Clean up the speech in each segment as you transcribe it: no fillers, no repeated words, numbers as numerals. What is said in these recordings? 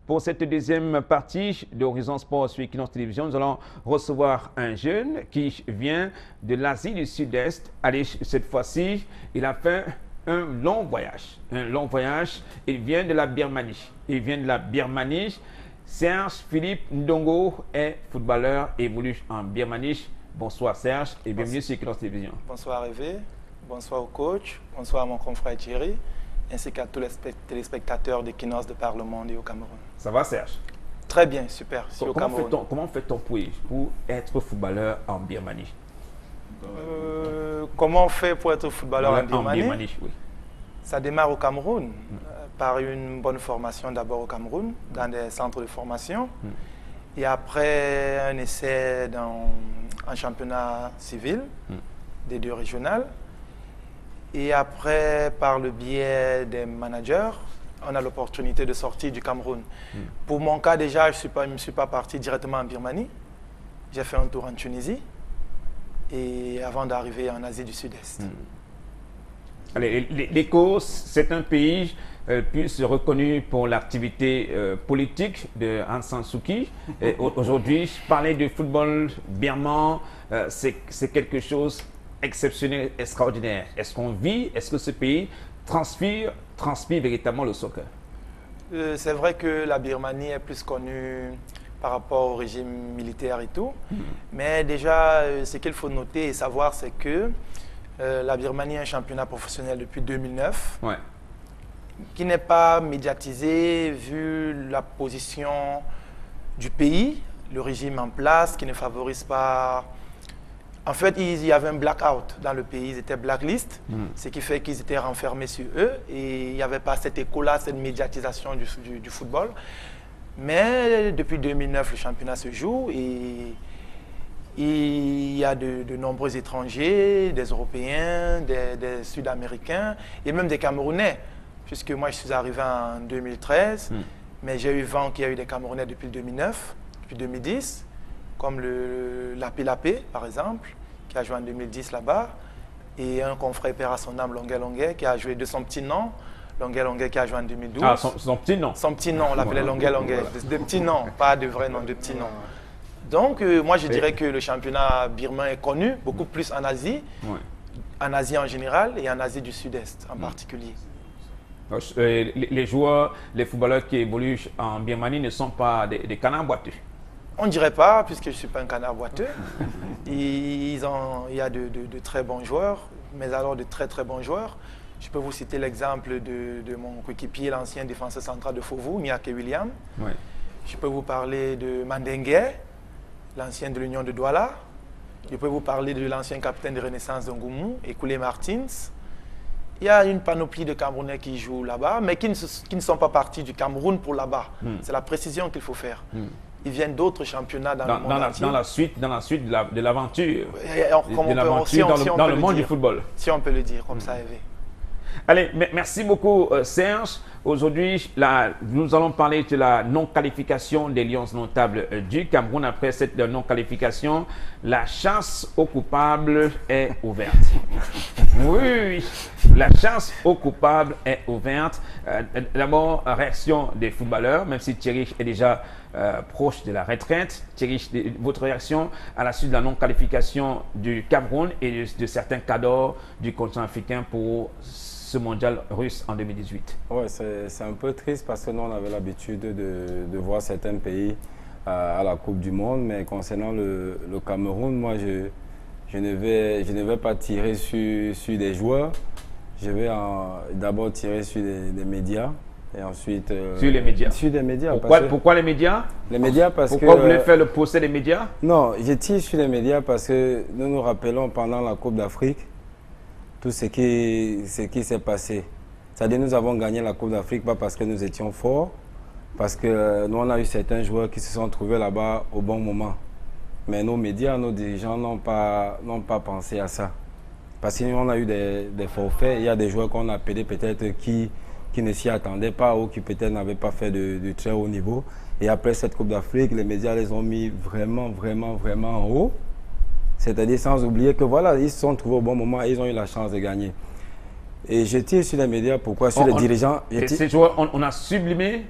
Pour cette deuxième partie d'Horizon Sport sur Equinox Télévision, nous allons recevoir un jeune qui vient de l'Asie du Sud-Est. Allez, cette fois-ci, il a fait un long voyage. Il vient de la Birmanie. Serge Philippe Ndongo est footballeur et évolue en Birmanie. Bonsoir Serge et bienvenue sur Equinox Télévision. Bonsoir Hervé, bonsoir au coach, bonsoir à mon confrère Thierry, ainsi qu'à tous les téléspectateurs d'Equinox de par le monde et au Cameroun. Ça va Serge? Très bien, super. Comment fait-on pour être footballeur en Birmanie? Comment on fait pour être footballeur en Birmanie? En Birmanie, oui. Ça démarre au Cameroun, par une bonne formation d'abord au Cameroun, dans des centres de formation. Et après un essai en championnat civil, des deux régionales. Et après, par le biais des managers, on a l'opportunité de sortir du Cameroun. Pour mon cas, déjà, je ne suis pas parti directement en Birmanie. J'ai fait un tour en Tunisie et avant d'arriver en Asie du Sud-Est. L'Écosse, c'est un pays plus reconnu pour l'activité politique de Aung San Suu Kyi. Aujourd'hui, parler de football birman, c'est quelque chose exceptionnel, extraordinaire. Est-ce que ce pays transpire véritablement le soccer? C'est vrai que la Birmanie est plus connue par rapport au régime militaire et tout. Mais déjà, ce qu'il faut noter et savoir, c'est que la Birmanie est un championnat professionnel depuis 2009, qui n'est pas médiatisé vu la position du pays, le régime en place, qui ne favorise pas. En fait, il y avait un blackout dans le pays, ils étaient blacklist, ce qui fait qu'ils étaient renfermés sur eux et il n'y avait pas cet écho-là, cette médiatisation du football. Mais depuis 2009, le championnat se joue et il y a de nombreux étrangers, des Européens, des Sud-Américains et même des Camerounais, puisque moi je suis arrivé en 2013, mais j'ai eu vent qu'il y a eu des Camerounais depuis 2009, depuis 2010, comme Lapé Lapé par exemple, qui a joué en 2010 là-bas, et un confrère père à son âme, Longuet Longuet, qui a joué de son petit nom, Longuet Longuet qui a joué en 2012. Ah, son petit nom? Son petit nom, on l'appelait Longuet Longuet, de petits noms, pas de vrais noms, de petits noms. Donc, moi, je dirais que le championnat birman est connu, beaucoup plus en Asie, en Asie en général et en Asie du Sud-Est en particulier. Les joueurs, les footballeurs qui évoluent en Birmanie ne sont pas des canards boiteux? On ne dirait pas, puisque je ne suis pas un canard boiteux. Il y a de très bons joueurs, mais alors de très très bons joueurs. Je peux vous citer l'exemple de mon coéquipier, l'ancien défenseur central de Fauvu, Miyake William. Je peux vous parler de Mandengue, l'ancien de l'Union de Douala. Je peux vous parler de l'ancien capitaine de Renaissance d'Ongoumou, Ekoulé Martins. Il y a une panoplie de Camerounais qui jouent là-bas, mais qui ne sont pas partis du Cameroun pour là-bas. C'est la précision qu'il faut faire. Ils viennent d'autres championnats dans le monde entier. Dans la suite de l'aventure. Dans le monde du football. Si on peut le dire comme ça, Hervé. Allez, merci beaucoup Serge. Aujourd'hui, nous allons parler de la non-qualification des Lions notables du Cameroun. Après cette non-qualification, la chasse aux coupables est ouverte. Oui, la chasse aux coupables est ouverte. D'abord, réaction des footballeurs, même si Thierry est déjà proche de la retraite. Thierry, votre réaction à la suite de la non-qualification du Cameroun et de certains cadors du continent africain pour ce mondial russe en 2018? Oui, c'est un peu triste parce que nous, on avait l'habitude de voir certains pays à la Coupe du Monde, mais concernant le Cameroun, moi, je ne vais pas tirer sur des joueurs. Je vais d'abord tirer sur des médias et ensuite… sur les médias? Sur des médias. Pourquoi les médias? Les médias parce Pourquoi vous voulez faire le procès des médias? Non, je tire sur les médias parce que nous nous rappelons pendant la Coupe d'Afrique tout ce qui s'est passé. C'est-à-dire nous avons gagné la Coupe d'Afrique pas parce que nous étions forts, parce que nous on a eu certains joueurs qui se sont trouvés là-bas au bon moment. Mais nos médias, nos dirigeants n'ont pas pensé à ça. Parce qu'on a eu des forfaits, il y a des joueurs qu'on a appelés peut-être qui ne s'y attendaient pas ou qui peut-être n'avaient pas fait de très haut niveau. Et après cette Coupe d'Afrique, les médias les ont mis vraiment en haut. C'est-à-dire sans oublier que voilà, ils se sont trouvés au bon moment et ils ont eu la chance de gagner. Et je tire sur les médias, pourquoi? Sur les dirigeants. Ces joueurs, on a sublimé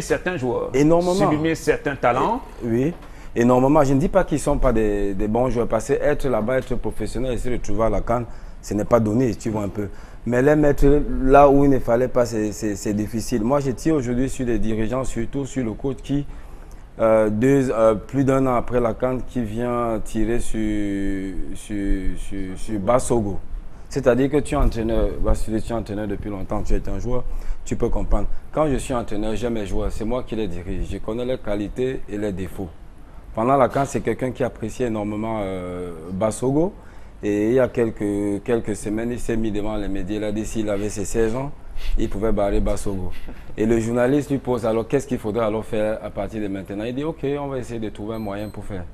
certains joueurs. Énormément. Sublimé certains talents. Oui, énormément. Je ne dis pas qu'ils ne sont pas des bons joueurs, parce que être là-bas, être professionnel, essayer de trouver à la CAN, ce n'est pas donné, tu vois un peu. Mais les mettre là où il ne fallait pas, c'est difficile. Moi, je tire aujourd'hui sur les dirigeants, surtout sur le coach qui, plus d'un an après la CAN, qui vient tirer sur Bassogo. C'est-à-dire que tu es entraîneur, tu es entraîneur depuis longtemps, tu es un joueur, tu peux comprendre. Quand je suis entraîneur, j'aime mes joueurs, c'est moi qui les dirige. Je connais leurs qualités et leurs défauts. Pendant la CAN, c'est quelqu'un qui appréciait énormément Bassogo. Et il y a quelques semaines, il s'est mis devant les médias. Il a dit s'il avait ses 16 ans, il pouvait barrer Bassogo. Et le journaliste lui pose alors qu'est-ce qu'il faudrait alors faire à partir de maintenant. Il dit ok, on va essayer de trouver un moyen pour faire.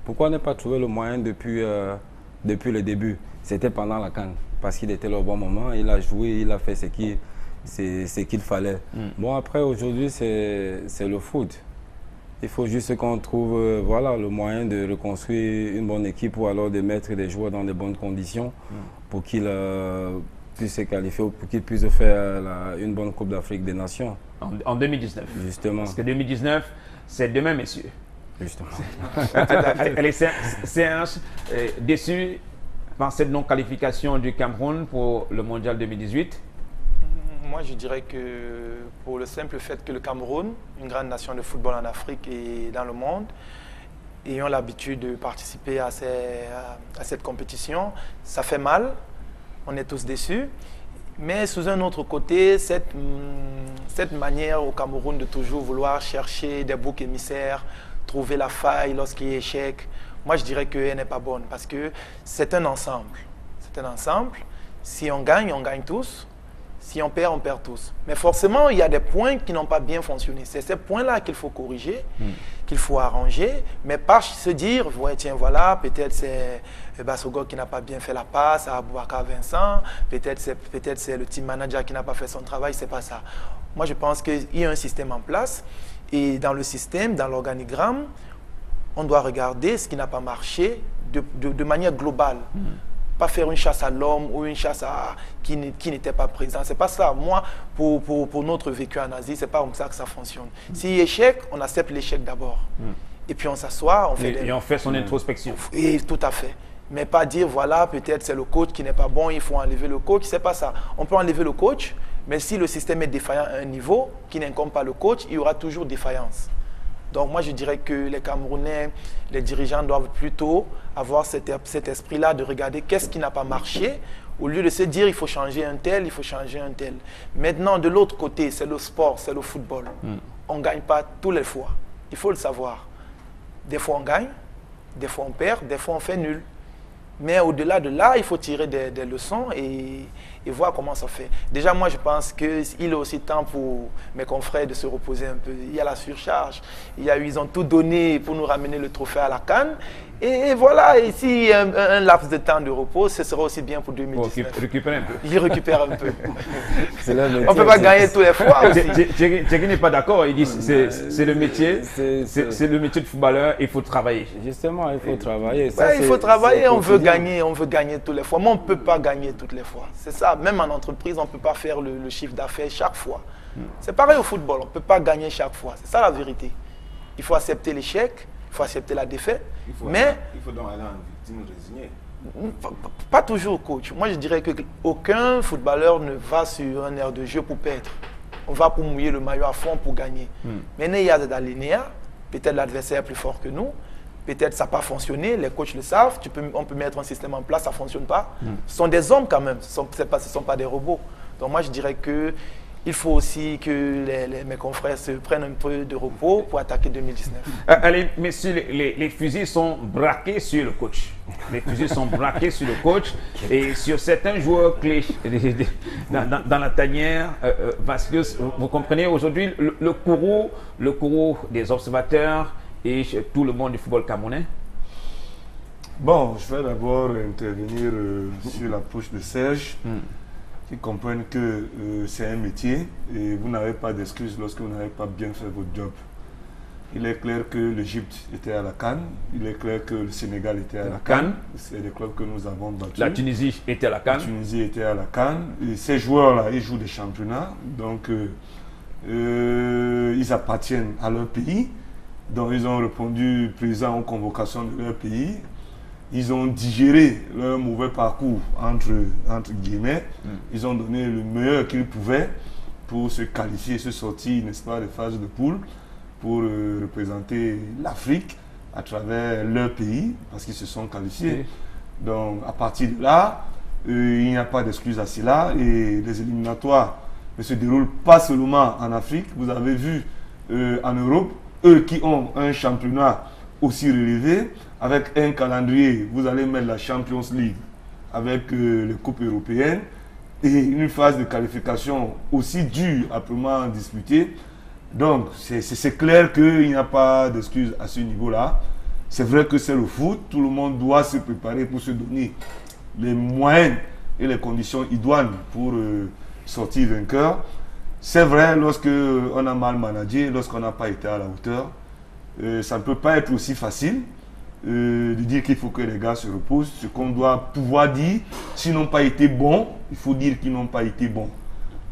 Pourquoi ne pas trouver le moyen depuis le début? C'était pendant la CAN. Parce qu'il était là au bon moment, il a joué, il a fait ce qu'il fallait. Bon, après, aujourd'hui, c'est le foot. Il faut juste qu'on trouve le moyen de reconstruire une bonne équipe ou alors de mettre des joueurs dans de bonnes conditions pour qu'ils puissent se qualifier ou pour qu'ils puissent faire une bonne Coupe d'Afrique des Nations. En 2019. Justement. Parce que 2019, c'est demain, messieurs. Justement. Allez, Serge, déçu par cette non-qualification du Cameroun pour le Mondial 2018? Moi, je dirais que pour le simple fait que le Cameroun, une grande nation de football en Afrique et dans le monde, ayant l'habitude de participer à cette compétition, ça fait mal, on est tous déçus. Mais sous un autre côté, cette manière au Cameroun de toujours vouloir chercher des boucs émissaires, trouver la faille lorsqu'il y a échec, moi je dirais qu'elle n'est pas bonne parce que c'est un ensemble. C'est un ensemble. Si on gagne tous. Si on perd tous. Mais forcément, il y a des points qui n'ont pas bien fonctionné. C'est ces points-là qu'il faut corriger, qu'il faut arranger, mais pas se dire, ouais, tiens, voilà, peut-être c'est Bassogo qui n'a pas bien fait la passe à Aboubacar Vincent, peut-être c'est le team manager qui n'a pas fait son travail, c'est pas ça. Moi, je pense qu'il y a un système en place, et dans le système, dans l'organigramme, on doit regarder ce qui n'a pas marché de manière globale. Pas faire une chasse à l'homme ou une chasse qui n'était pas présent. C'est pas ça. Moi, pour notre vécu en Asie, c'est pas comme ça que ça fonctionne. S'il y a échec, on accepte l'échec d'abord. Et puis on s'assoit, on fait son introspection. Et tout à fait. Mais pas dire, voilà, peut-être c'est le coach qui n'est pas bon, il faut enlever le coach. C'est pas ça. On peut enlever le coach, mais si le système est défaillant à un niveau qui n'incombe pas le coach, il y aura toujours défaillance. Donc moi, je dirais que les Camerounais, les dirigeants doivent plutôt avoir cet esprit-là de regarder qu'est-ce qui n'a pas marché, au lieu de se dire il faut changer un tel, il faut changer un tel. Maintenant, de l'autre côté, c'est le sport, c'est le football. On ne gagne pas tous les fois. Il faut le savoir. Des fois, on gagne, des fois, on perd, des fois, on fait nul. Mais au-delà de là, il faut tirer des leçons et voir comment ça fait. Déjà, moi, je pense qu'il est aussi temps pour mes confrères de se reposer un peu. Il y a la surcharge. Ils ont tout donné pour nous ramener le trophée à la CAN. Et voilà, ici, un laps de temps de repos, ce sera aussi bien pour 2019. Pour récupérer un peu. Il récupère un peu. On ne peut pas gagner tous les fois aussi. Thierry n'est pas d'accord. Il dit c'est le métier. C'est le métier de footballeur. Il faut travailler. Justement, il faut travailler. Ça, il faut travailler. On veut gagner tous les fois. Mais on ne peut pas gagner toutes les fois. C'est ça. Même en entreprise, on ne peut pas faire le chiffre d'affaires chaque fois. C'est pareil au football. On ne peut pas gagner chaque fois. C'est ça la vérité. Il faut accepter l'échec. Il faut accepter la défaite. Il faut donc aller en victime résignée. Pas toujours, coach. Moi, je dirais qu'aucun footballeur ne va sur un aire de jeu pour perdre. On va pour mouiller le maillot à fond pour gagner. Maintenant, il y a des alinéas. Peut-être l'adversaire est plus fort que nous. Peut-être ça n'a pas fonctionné. Les coachs le savent. On peut mettre un système en place, ça ne fonctionne pas. Ce sont des hommes quand même. Ce ne sont pas des robots. Donc moi, je dirais que il faut aussi que mes confrères se prennent un peu de repos pour attaquer 2019. Allez, messieurs, les fusils sont braqués sur le coach. Les fusils sont braqués sur le coach et sur certains joueurs clés dans la tanière. Vasquez, vous comprenez, aujourd'hui, le courroux des observateurs et tout le monde du football camerounais. Bon, je vais d'abord intervenir sur l'approche de Serge. Qui comprennent que c'est un métier et vous n'avez pas d'excuses lorsque vous n'avez pas bien fait votre job. Il est clair que l'Égypte était à la CAN. Il est clair que le Sénégal était à la CAN. C'est des clubs que nous avons battus. La Tunisie était à la CAN. La Tunisie était à la CAN. Et ces joueurs-là, ils jouent des championnats. Donc, ils appartiennent à leur pays. Donc, ils ont répondu présent aux convocations de leur pays. Ils ont digéré leur mauvais parcours, entre guillemets. Ils ont donné le meilleur qu'ils pouvaient pour se qualifier, se sortir, n'est-ce pas, des phases de poule, pour représenter l'Afrique à travers leur pays, parce qu'ils se sont qualifiés. Donc, à partir de là, il n'y a pas d'excuse à cela. Et les éliminatoires ne se déroulent pas seulement en Afrique. Vous avez vu en Europe, eux qui ont un championnat aussi relevé, avec un calendrier, vous allez mettre la Champions League avec les coupes européennes et une phase de qualification aussi dure à disputer. Donc, c'est clair qu'il n'y a pas d'excuse à ce niveau-là. C'est vrai que c'est le foot, tout le monde doit se préparer pour se donner les moyens et les conditions idoines pour sortir vainqueur. C'est vrai, lorsqu'on a mal managé, lorsqu'on n'a pas été à la hauteur, ça ne peut pas être aussi facile de dire qu'il faut que les gars se reposent. Ce qu'on doit pouvoir dire, s'ils n'ont pas été bons, il faut dire qu'ils n'ont pas été bons.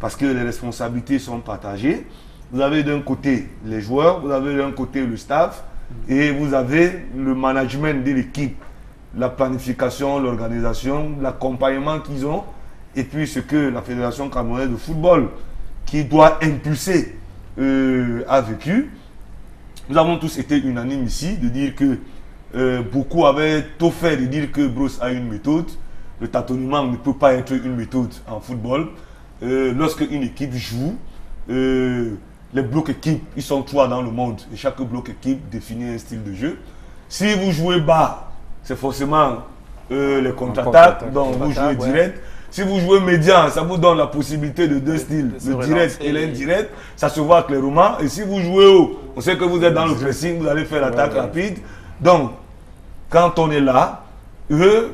Parce que les responsabilités sont partagées. Vous avez d'un côté les joueurs, vous avez d'un côté le staff, et vous avez le management de l'équipe, la planification, l'organisation, l'accompagnement qu'ils ont, et puis ce que la Fédération camerounaise de football, qui doit impulser, a vécu. Nous avons tous été unanimes ici de dire que beaucoup avaient tôt fait de dire que Bruce a une méthode. Le tâtonnement ne peut pas être une méthode en football. Lorsque une équipe joue, les blocs équipes, ils sont 3 dans le monde. Et chaque bloc équipe définit un style de jeu. Si vous jouez bas, c'est forcément les contre-attaques, donc vous jouez direct. Si vous jouez médian, ça vous donne la possibilité de deux styles, le direct et l'indirect. Ça se voit clairement. Et si vous jouez haut, on sait que vous êtes dans le pressing, vous allez faire l'attaque rapide. Donc, quand on est là, le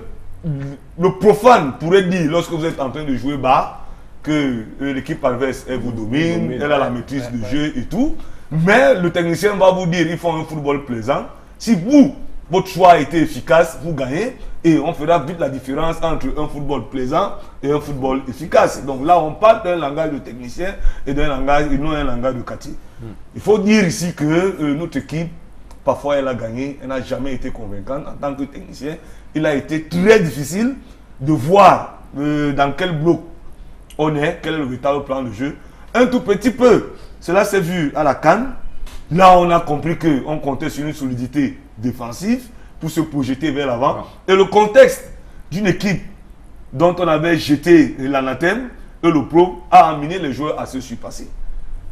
profane pourrait dire, lorsque vous êtes en train de jouer bas, que l'équipe adverse, elle vous domine, elle a la maîtrise du jeu et tout. Mais le technicien va vous dire, ils font un football plaisant. Si vous, votre choix a été efficace, vous gagnez. Et on fera vite la différence entre un football plaisant et un football efficace. Donc là, on parle d'un langage de technicien et d'un langage, et non un langage de quartier. Il faut dire ici que notre équipe, parfois elle a gagné, elle n'a jamais été convaincante. En tant que technicien, il a été très difficile de voir dans quel bloc on est, quel est le véritable plan de jeu. Un tout petit peu, cela s'est vu à la CAN. Là, on a compris qu'on comptait sur une solidité défensive pour se projeter vers l'avant. Et le contexte d'une équipe dont on avait jeté l'anathème et le pro a amené les joueurs à se surpasser.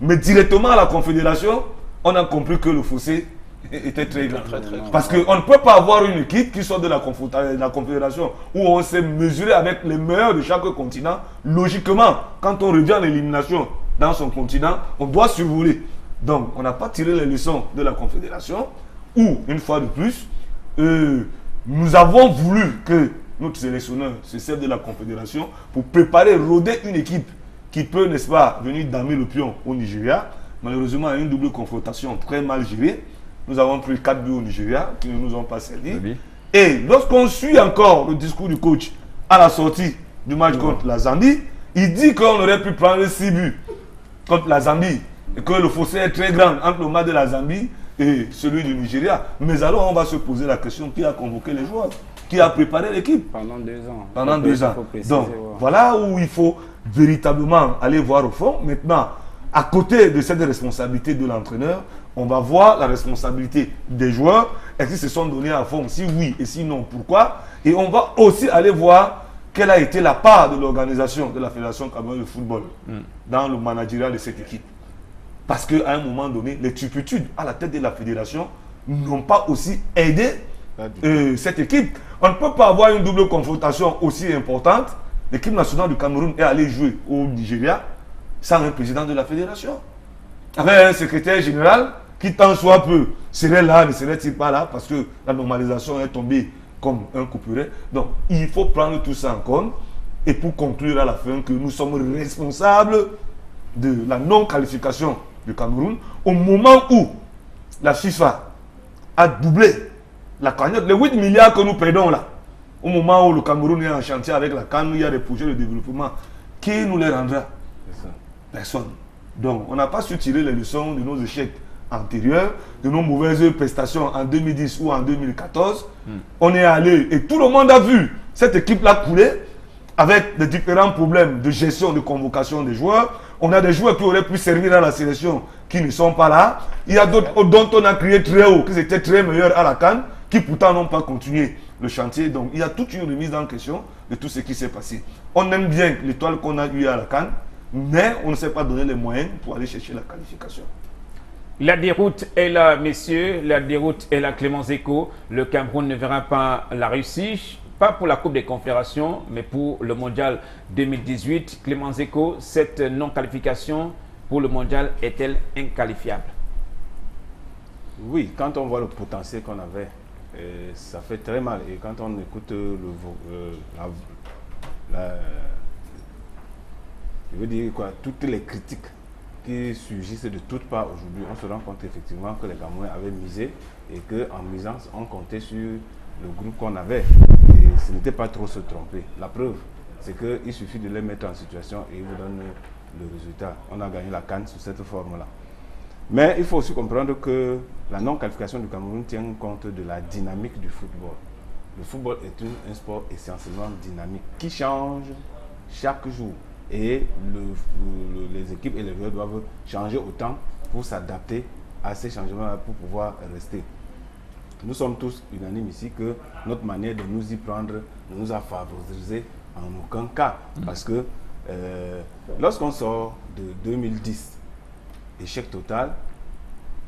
Mais directement à la Confédération, on a compris que le fossé était très grand. Parce qu'on ne peut pas avoir une équipe qui sort de la Confédération où on s'est mesuré avec les meilleurs de chaque continent. Logiquement, quand on revient à l'élimination dans son continent, on doit survoler. Donc, on n'a pas tiré les leçons de la Confédération où, une fois de plus, nous avons voulu que notre sélectionneur se serve de la Confédération pour préparer, roder une équipe qui peut, n'est-ce pas, venir damer le pion au Nigeria. Malheureusement, il y a une double confrontation très mal gérée. Nous avons pris 4 buts au Nigeria qui ne nous ont pas servi. Et lorsqu'on suit encore le discours du coach à la sortie du match contre la Zambie, il dit qu'on aurait pu prendre 6 buts contre la Zambie et que le fossé est très grand entre le match de la Zambie et celui du Nigeria. Mais alors on va se poser la question, qui a convoqué les joueurs? Qui a préparé l'équipe? Pendant 2 ans. Pendant 2 ans. Donc voilà où il faut véritablement aller voir au fond. Maintenant, à côté de cette responsabilité de l'entraîneur, on va voir la responsabilité des joueurs. Est-ce qu'ils se sont donnés à fond? Si oui et si non, pourquoi? Et on va aussi aller voir quelle a été la part de l'organisation de la Fédération camerounaise de football dans le managériat de cette équipe. Parce qu'à un moment donné, les turpitudes à la tête de la fédération n'ont pas aussi aidé cette équipe. On ne peut pas avoir une double confrontation aussi importante. L'équipe nationale du Cameroun est allée jouer au Nigeria sans un président de la fédération. Avec un secrétaire général qui, tant soit peu, serait là, ne serait-il pas là, parce que la normalisation est tombée comme un couperet. Donc, il faut prendre tout ça en compte. Et pour conclure à la fin que nous sommes responsables de la non-qualification du Cameroun, au moment où la FIFA a doublé la cagnotte. Les 8 milliards que nous perdons là, au moment où le Cameroun est en chantier avec la CAN, il y a des projets de développement. Qui nous les rendra? Personne. Donc, on n'a pas su tirer les leçons de nos échecs antérieurs, de nos mauvaises prestations en 2010 ou en 2014. On est allé, et tout le monde a vu cette équipe-là couler avec des différents problèmes de gestion, de convocation des joueurs. On a des joueurs qui auraient pu servir à la sélection qui ne sont pas là. Il y a d'autres dont on a crié très haut, qui étaient très meilleurs à la CAN, qui pourtant n'ont pas continué le chantier. Donc, il y a toute une remise en question de tout ce qui s'est passé. On aime bien l'étoile qu'on a eue à la CAN, mais on ne s'est pas donné les moyens pour aller chercher la qualification. La déroute est là, messieurs. La déroute est là, Clément Zeko. Le Cameroun ne verra pas la Russie, pas pour la Coupe des Confédérations, mais pour le Mondial 2018. Clément Zeko, cette non-qualification pour le Mondial est-elle inqualifiable? Oui, quand on voit le potentiel qu'on avait, ça fait très mal. Et quand on écoute je veux dire quoi, toutes les critiques qui surgissent de toutes parts aujourd'hui, on se rend compte effectivement que les Camerounais avaient misé et qu'en misant, on comptait sur le groupe qu'on avait. Et ce n'était pas trop se tromper. La preuve, c'est qu'il suffit de les mettre en situation et ils vous donnent le résultat. On a gagné la CAN sous cette forme-là. Mais il faut aussi comprendre que la non-qualification du Cameroun tient compte de la dynamique du football. Le football est un sport essentiellement dynamique qui change chaque jour. Et les équipes et les joueurs doivent changer autant pour s'adapter à ces changements pour pouvoir rester. Nous sommes tous unanimes ici que notre manière de nous y prendre ne nous a favorisé en aucun cas. Parce que lorsqu'on sort de 2010, échec total,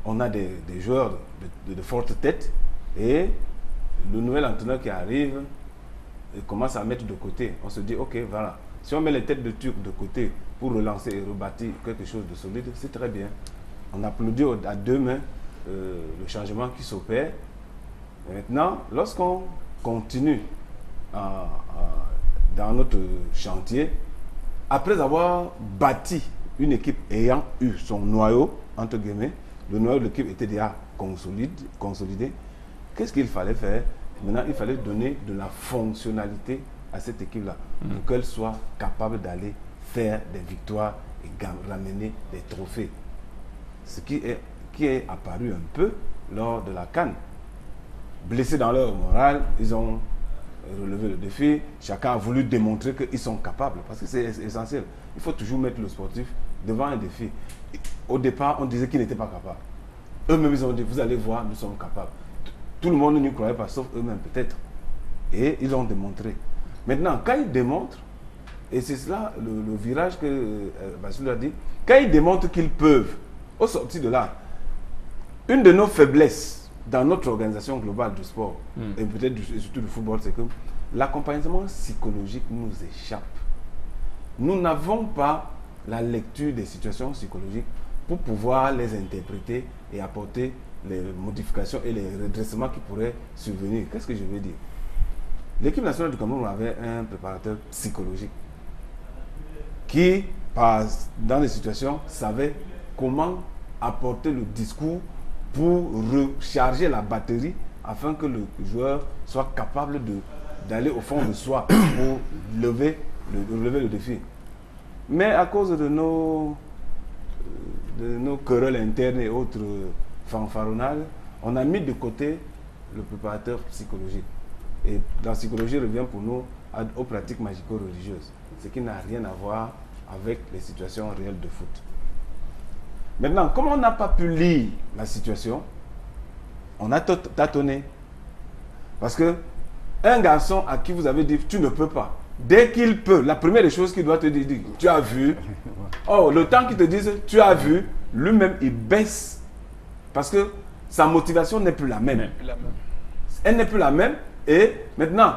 on a des joueurs de forte tête et le nouvel entraîneur qui arrive commence à mettre de côté. On se dit, ok, voilà. Si on met les têtes de Turcs de côté pour relancer et rebâtir quelque chose de solide, c'est très bien. On applaudit à deux mains le changement qui s'opère. Maintenant, lorsqu'on continue dans notre chantier, après avoir bâti une équipe ayant eu son noyau, entre guillemets, le noyau de l'équipe était déjà consolidé, qu'est-ce qu'il fallait faire? Maintenant, il fallait donner de la fonctionnalité à cette équipe-là, pour qu'elle soit capable d'aller faire des victoires et ramener des trophées. Ce qui est apparu un peu lors de la CAN. Blessés dans leur morale, ils ont relevé le défi. Chacun a voulu démontrer qu'ils sont capables, parce que c'est essentiel. Il faut toujours mettre le sportif devant un défi. Au départ, on disait qu'ils n'étaient pas capables. Eux-mêmes, ils ont dit, vous allez voir, nous sommes capables. Tout le monde n'y croyait pas, sauf eux-mêmes peut-être. Et ils ont démontré. Maintenant, quand ils démontrent, et c'est cela le virage que Bassirou a dit, quand ils démontrent qu'ils peuvent, au sortir de là, une de nos faiblesses dans notre organisation globale du sport, et peut-être surtout du football, c'est que l'accompagnement psychologique nous échappe. Nous n'avons pas la lecture des situations psychologiques pour pouvoir les interpréter et apporter les modifications et les redressements qui pourraient survenir. Qu'est-ce que je veux dire? L'équipe nationale du Cameroun avait un préparateur psychologique qui, dans les situations, savait comment apporter le discours pour recharger la batterie afin que le joueur soit capable d'aller au fond de soi pour relever le défi. Mais à cause de nos querelles internes et autres fanfaronnades, on a mis de côté le préparateur psychologique. Et la psychologie revient pour nous aux pratiques magico-religieuses, ce qui n'a rien à voir avec les situations réelles de foot. Maintenant, comme on n'a pas pu lire la situation, on a tâtonné. Parce que un garçon à qui vous avez dit tu ne peux pas, dès qu'il peut, la première des choses qu'il doit te dire, tu as vu. Oh, le temps qu'il te dise tu as vu, lui-même il baisse. Parce que sa motivation n'est plus la même. Elle n'est plus la même. Et maintenant,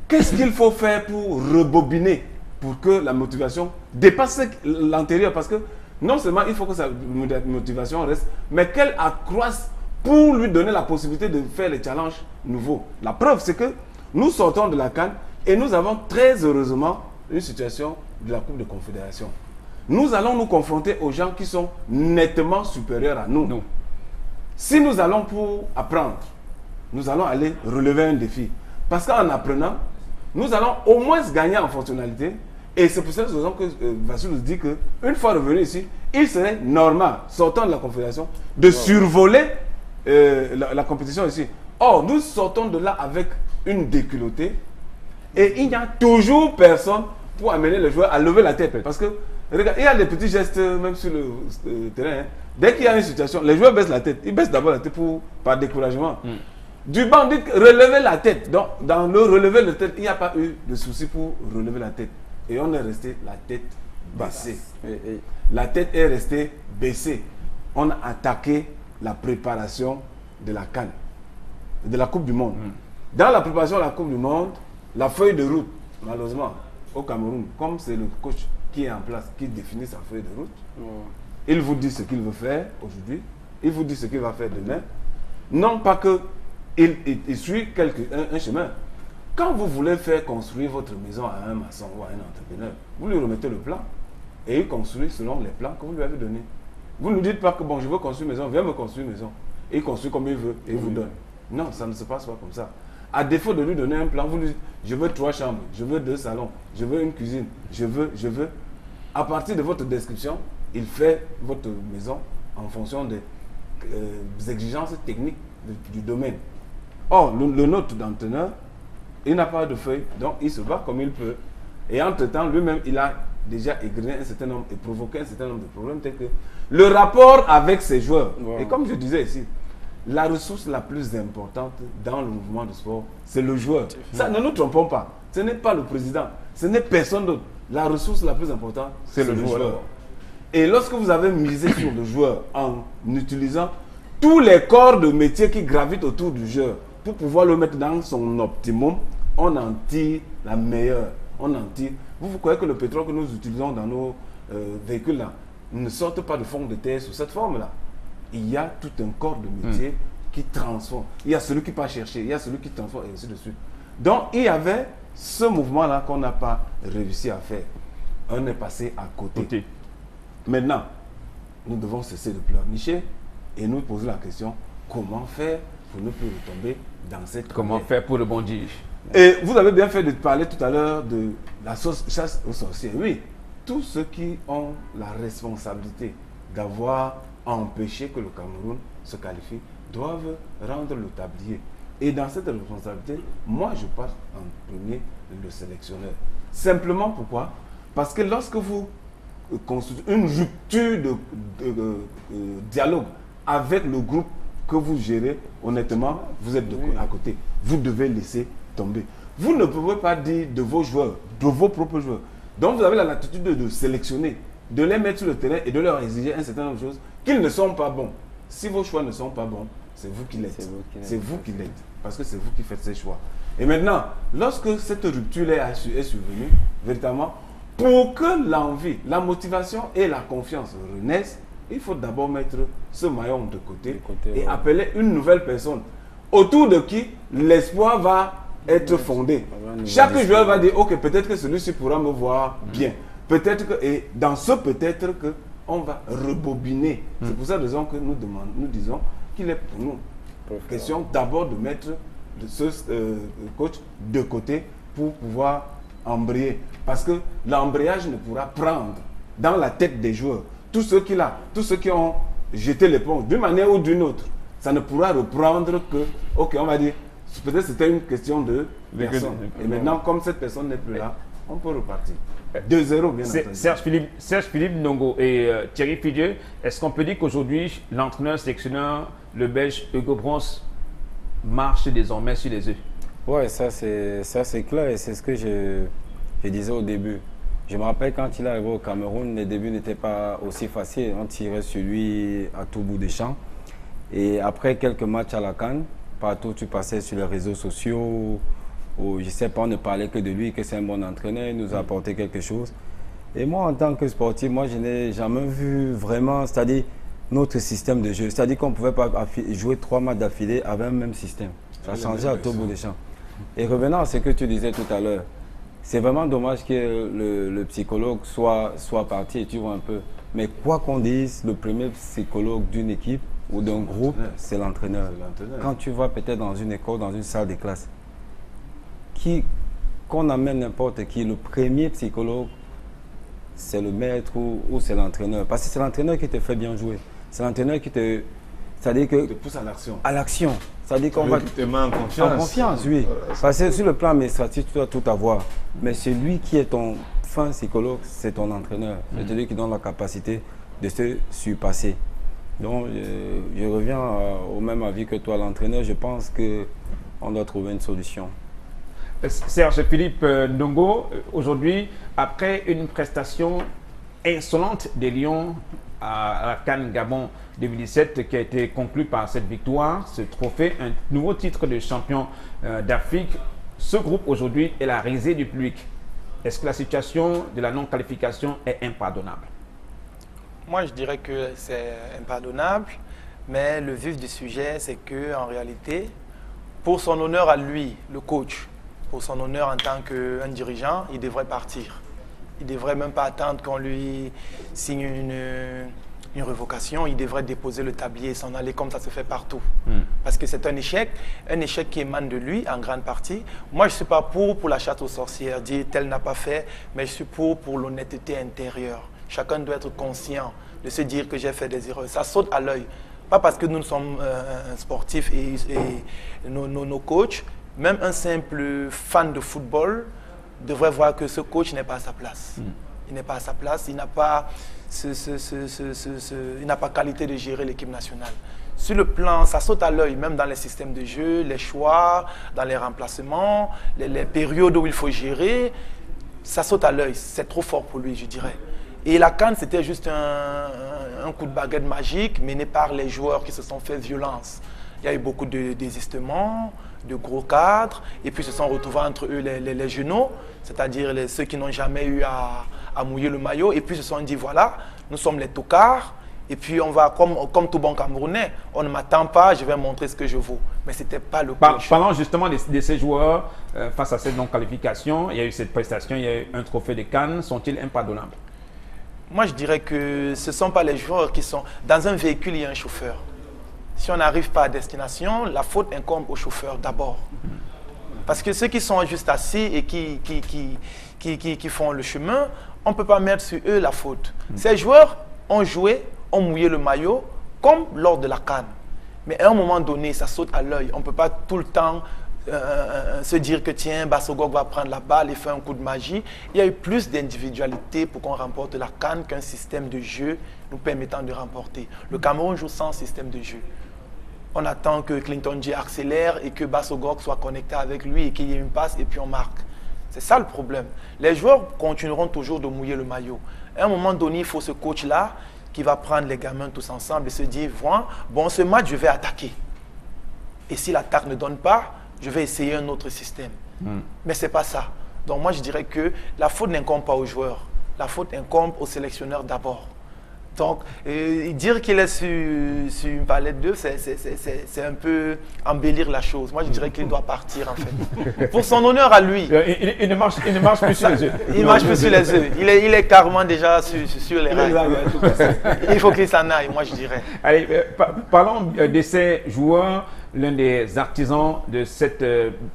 qu'est-ce qu'il faut faire pour rebobiner, pour que la motivation dépasse l'antérieur? Parce que non seulement il faut que sa motivation reste, mais qu'elle accroisse pour lui donner la possibilité de faire les challenges nouveaux. La preuve, c'est que nous sortons de la CAN et nous avons très heureusement une situation de la Coupe de Confédération. Nous allons nous confronter aux gens qui sont nettement supérieurs à nous. Si nous allons pour apprendre, nous allons aller relever un défi. Parce qu'en apprenant, nous allons au moins gagner en fonctionnalité. Et c'est pour cette raison que Vassil nous dit qu'une fois revenu ici, il serait normal, sortant de la Confédération, de survoler la compétition ici. Or, nous sortons de là avec une déculottée et il n'y a toujours personne pour amener les joueurs à lever la tête. Parce que, regarde, il y a des petits gestes même sur le terrain. Hein. Dès qu'il y a une situation, les joueurs baissent la tête. Ils baissent d'abord la tête par découragement. Du banc, on dit relever la tête. Donc, dans le relever la tête, il n'y a pas eu de souci pour relever la tête. Et on est resté la tête baissée. La tête est restée baissée. On a attaqué la préparation de la CAN, de la Coupe du Monde. Dans la préparation de la Coupe du Monde, la feuille de route, malheureusement, au Cameroun, comme c'est le coach qui est en place, qui définit sa feuille de route, il vous dit ce qu'il veut faire aujourd'hui, il vous dit ce qu'il va faire demain. Non pas qu'il suit un chemin. Quand vous voulez faire construire votre maison à un maçon ou à un entrepreneur, vous lui remettez le plan et il construit selon les plans que vous lui avez donnés. Vous ne lui dites pas que bon, je veux construire une maison, viens me construire une maison. Il construit comme il veut et il vous donne. Non, ça ne se passe pas comme ça. À défaut de lui donner un plan, vous lui dites, je veux 3 chambres, je veux 2 salons, je veux une cuisine, je veux. À partir de votre description, il fait votre maison en fonction des exigences techniques du domaine. Or, le nôtre d'entraîneur, il n'a pas de feuille, donc il se bat comme il peut. Et entre-temps, lui-même, il a déjà égrené un certain nombre et provoqué un certain nombre de problèmes tels que le rapport avec ses joueurs. Et comme je disais ici, la ressource la plus importante dans le mouvement de sport, c'est le joueur. Ça, ne nous trompons pas. Ce n'est pas le président, ce n'est personne d'autre. La ressource la plus importante, c'est le joueur. Et lorsque vous avez misé sur le joueur en utilisant tous les corps de métier qui gravitent autour du joueur pour pouvoir le mettre dans son optimum, on en tire la meilleure. On en tire. Vous croyez que le pétrole que nous utilisons dans nos véhicules là ne sortent pas de fond de terre sous cette forme-là? Il y a tout un corps de métier qui transforme. Il y a celui qui part chercher, il y a celui qui transforme et ainsi de suite. Donc il y avait ce mouvement-là qu'on n'a pas réussi à faire. On est passé à côté. Maintenant, nous devons cesser de pleurnicher et nous poser la question, comment faire pour ne plus retomber dans cette... Comment faire pour rebondir? Et vous avez bien fait de parler tout à l'heure de la chasse aux sorciers. Oui, tous ceux qui ont la responsabilité d'avoir empêché que le Cameroun se qualifie doivent rendre le tablier. Et dans cette responsabilité, moi je passe en premier le sélectionneur. Simplement pourquoi? Parce que lorsque vous construisez une rupture de dialogue avec le groupe que vous gérez, honnêtement, vous êtes à côté. Vous devez laisser tomber. Vous ne pouvez pas dire de vos joueurs, de vos propres joueurs. Donc vous avez la latitude de sélectionner, de les mettre sur le terrain et de leur exiger un certain nombre de choses qu'ils ne sont pas bons. Si vos choix ne sont pas bons, c'est vous qui l'êtes. C'est vous qui l'êtes. Parce que c'est vous qui faites ces choix. Et maintenant, lorsque cette rupture est survenue, véritablement, pour que l'envie, la motivation et la confiance renaissent, il faut d'abord mettre ce maillon de côté et appeler une nouvelle personne autour de qui l'espoir va être fondé. Chaque joueur va dire, ok, peut-être que celui-ci pourra me voir bien. Peut-être que, et dans ce peut-être que, on va rebobiner. C'est pour cette raison que nous disons qu'il est pour nous question d'abord de mettre ce coach de côté pour pouvoir embrayer. Parce que l'embrayage ne pourra prendre dans la tête des joueurs. Tous ceux qui ont jeté l'éponge d'une manière ou d'une autre, ça ne pourra reprendre que, ok, on va dire, peut-être c'était une question de personne. Et maintenant, comme cette personne n'est plus là, on peut repartir. 2-0, bien entendu. Serge Philippe Ndongo et Thierry Fidieu, est-ce qu'on peut dire qu'aujourd'hui, l'entraîneur sélectionneur, le Belge Hugo Broos, marche désormais sur les œufs? Oui, ça c'est clair et c'est ce que je disais au début. Je me rappelle quand il est arrivé au Cameroun, les débuts n'étaient pas aussi faciles. On tirait sur lui à tout bout des champs. Et après quelques matchs à la CAN, partout tu passais sur les réseaux sociaux, où, je ne sais pas, on ne parlait que de lui, que c'est un bon entraîneur, il nous a apporté quelque chose. Et moi, en tant que sportif, moi, je n'ai jamais vu vraiment, c'est-à-dire notre système de jeu. C'est-à-dire qu'on ne pouvait pas jouer 3 matchs d'affilée avec un même système. Ça changeait à tout bout des champs. Et revenant à ce que tu disais tout à l'heure, c'est vraiment dommage que le psychologue soit parti, et tu vois un peu. Mais quoi qu'on dise, le premier psychologue d'une équipe, ou d'un groupe, c'est l'entraîneur. C'est l'entraîneur. Quand tu vas peut-être dans une école, dans une salle de classe, qu'on amène n'importe qui, le premier psychologue, c'est le maître ou c'est l'entraîneur. Parce que c'est l'entraîneur qui te fait bien jouer. C'est l'entraîneur qui te... C'est-à-dire que... te pousse à l'action. À l'action. C'est-à-dire qu'on va... te met en confiance. En confiance, oui. Parce que sur le plan administratif, tu dois tout avoir. Mais celui qui est ton fin psychologue, c'est ton entraîneur. C'est celui qui donne la capacité de se surpasser. Donc, je reviens au même avis que toi, l'entraîneur. Je pense qu'on doit trouver une solution. Serge Philippe Ndongo, aujourd'hui, après une prestation insolente des Lions à la CAN Gabon 2017 qui a été conclue par cette victoire, ce trophée, un nouveau titre de champion d'Afrique, ce groupe aujourd'hui est la risée du public. Est-ce que la situation de la non-qualification est impardonnable? Moi, je dirais que c'est impardonnable, mais le vif du sujet, c'est qu'en réalité, pour son honneur à lui, le coach, pour son honneur en tant qu'un dirigeant, il devrait partir. Il ne devrait même pas attendre qu'on lui signe une révocation. Il devrait déposer le tablier et s'en aller comme ça se fait partout. Parce que c'est un échec qui émane de lui en grande partie. Moi, je ne suis pas pour la chasse aux sorcières, dire tel n'a pas fait, mais je suis pour l'honnêteté intérieure. Chacun doit être conscient de se dire que j'ai fait des erreurs. Ça saute à l'œil. Pas parce que nous sommes sportifs et nos coachs. Même un simple fan de football devrait voir que ce coach n'est pas à sa place. Il n'est pas à sa place, il n'a pas, il n'a pas qualité de gérer l'équipe nationale. Sur le plan, ça saute à l'œil, même dans les systèmes de jeu, les choix, dans les remplacements, les périodes où il faut gérer, ça saute à l'œil. C'est trop fort pour lui, je dirais. Et la CAN, c'était juste un coup de baguette magique mené par les joueurs qui se sont fait violence. Il y a eu beaucoup de désistements, de gros cadres, et puis se sont retrouvés entre eux les genoux, c'est-à-dire ceux qui n'ont jamais eu à mouiller le maillot, et puis se sont dit, voilà, nous sommes les tocards, et puis on va, comme tout bon Camerounais, on ne m'attend pas, je vais montrer ce que je vaux. Mais ce n'était pas le coach. Parlons justement de ces joueurs, face à cette non-qualification, il y a eu cette prestation, il y a eu un trophée de CAN, sont-ils impardonnables? Moi, je dirais que ce ne sont pas les joueurs qui sont... Dans un véhicule, il y a un chauffeur. Si on n'arrive pas à destination, la faute incombe au chauffeur d'abord. Parce que ceux qui sont juste assis et qui font le chemin, on ne peut pas mettre sur eux la faute. Ces joueurs ont joué, ont mouillé le maillot, comme lors de la CAN. Mais à un moment donné, ça saute à l'œil. On ne peut pas tout le temps se dire que tiens, Bassogog va prendre la balle et faire un coup de magie. Il y a eu plus d'individualité pour qu'on remporte la CAN qu'un système de jeu nous permettant de remporter. Le Cameroun joue sans système de jeu. On attend que Clinton J accélère et que Bassogog soit connecté avec lui et qu'il y ait une passe et puis on marque. C'est ça le problème. Les joueurs continueront toujours de mouiller le maillot. À un moment donné, il faut ce coach-là qui va prendre les gamins tous ensemble et se dire, voilà, bon, ce match, je vais attaquer. Et si l'attaque ne donne pas, je vais essayer un autre système. Mais ce n'est pas ça. Donc moi, je dirais que la faute n'incombe pas aux joueurs. La faute incombe au sélectionneur d'abord. Donc, dire qu'il est sur une palette d'œufs, c'est un peu embellir la chose. Moi, je dirais qu'il doit partir, en fait. Pour son honneur à lui. Il ne marche plus sur les œufs. Il marche plus sur les œufs. Il est carrément déjà sur les rails. Il faut qu'il s'en aille, moi, je dirais. Allez, parlons de ces joueurs. L'un des artisans de cette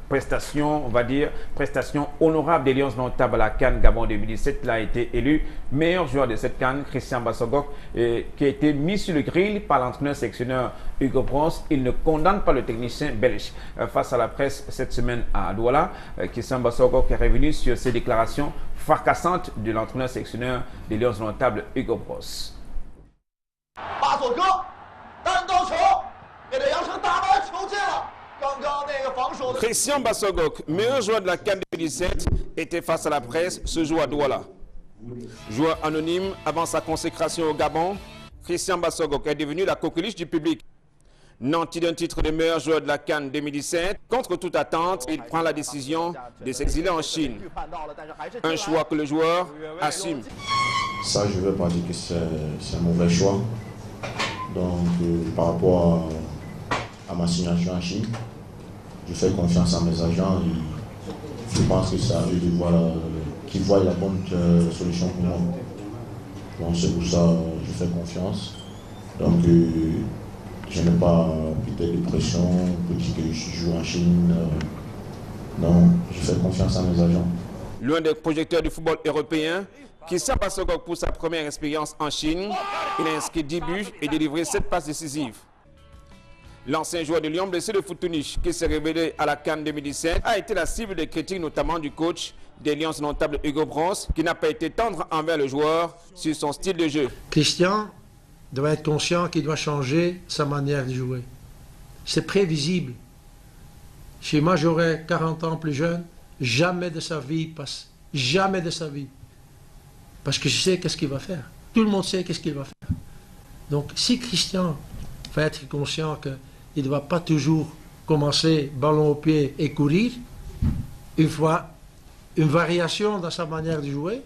prestation, on va dire, prestation honorable des Lions notables à la CAN Gabon 2017, il a été élu meilleur joueur de cette CAN, Christian Bassogog, qui a été mis sur le grill par l'entraîneur sélectionneur Hugo Broos. Il ne condamne pas le technicien belge. Face à la presse cette semaine à Douala, Christian Bassogog est revenu sur ses déclarations fracassantes de l'entraîneur sélectionneur des Lions notables Hugo Broos. Christian Bassogog, meilleur joueur de la CAN 2017, était face à la presse ce jour à Douala. Joueur anonyme avant sa consécration au Gabon, Christian Bassogog est devenu la coqueluche du public. Nanti d'un titre de meilleur joueur de la CAN 2017, contre toute attente, il prend la décision de s'exiler en Chine. Un choix que le joueur assume. Ça, je ne veux pas dire que c'est un mauvais choix. Donc, par rapport à ma signature en Chine, je fais confiance à mes agents et je pense que c'est à eux de voir qu'ils voient la bonne solution pour moi. Donc, c'est pour ça que je fais confiance. Donc, je n'ai pas peut-être de pression pour dire que je joue en Chine. Non, je fais confiance à mes agents. L'un des projecteurs du football européen, Christian Bassogok pour sa première expérience en Chine, il a inscrit 10 buts et délivré 7 passes décisives. L'ancien joueur de Lyon blessé de foot Tunis, qui s'est révélé à la CAN 2017, a été la cible des critiques, notamment du coach des Lions notables Hugo Broos, qui n'a pas été tendre envers le joueur sur son style de jeu. Christian doit être conscient qu'il doit changer sa manière de jouer. C'est prévisible. Si moi j'aurais 40 ans plus jeune, jamais de sa vie, jamais de sa vie. Parce que je sais qu'est-ce qu'il va faire. Tout le monde sait qu'est-ce qu'il va faire. Donc si Christian va être conscient qu'il ne doit pas toujours commencer ballon au pied et courir, une fois une variation dans sa manière de jouer,